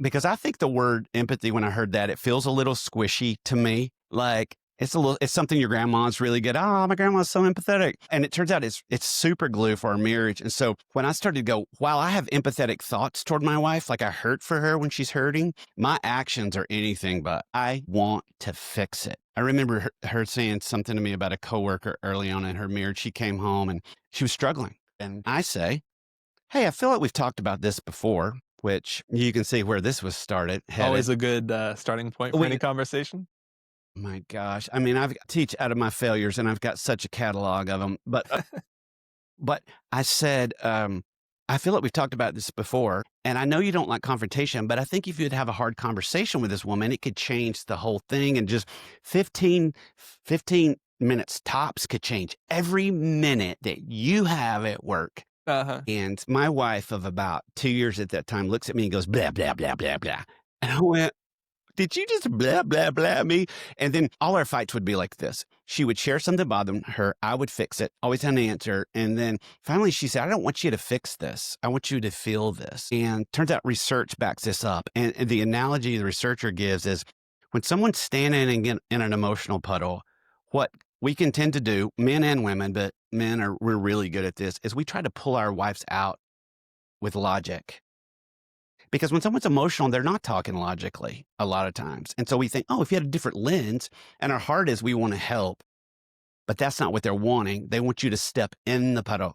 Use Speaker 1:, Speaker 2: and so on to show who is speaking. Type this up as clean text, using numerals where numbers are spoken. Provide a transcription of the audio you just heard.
Speaker 1: Because I think the word empathy, when I heard that, it feels a little squishy to me. Like it's something your grandma's really good. Oh, my grandma's so empathetic. And it turns out it's super glue for our marriage. And so when I started to go, wow, I have empathetic thoughts toward my wife, like I hurt for her when she's hurting, my actions are anything but I want to fix it. I remember her saying something to me about a coworker early on in her marriage. She came home and she was struggling. And I say, hey, I feel like we've talked about this before, which you can see where this was
Speaker 2: Always
Speaker 1: headed.
Speaker 2: a good, starting point for any
Speaker 1: We
Speaker 2: conversation.
Speaker 1: My gosh. I mean, I've teach out of my failures and I've got such a catalog of them. But I said, I feel like we've talked about this before, and I know you don't like confrontation, but I think if you'd have a hard conversation with this woman, it could change the whole thing, and just 15 minutes tops could change every minute that you have at work.
Speaker 2: Uh-huh.
Speaker 1: And my wife of about 2 years at that time looks at me and goes, "Blah, blah, blah, blah, blah." And I went, "Did you just blah, blah, blah me?" And then all our fights would be like this. She would share something bothering her. I would fix it, always had an answer. And then finally she said, "I don't want you to fix this. I want you to feel this." And turns out research backs this up. And the analogy the researcher gives is when someone's standing in an emotional puddle, what we can tend to do, men and women, but we're really good at this, is we try to pull our wives out with logic. Because when someone's emotional, they're not talking logically a lot of times. And so we think, oh, if you had a different lens, and our heart is we want to help, but that's not what they're wanting. They want you to step in the puddle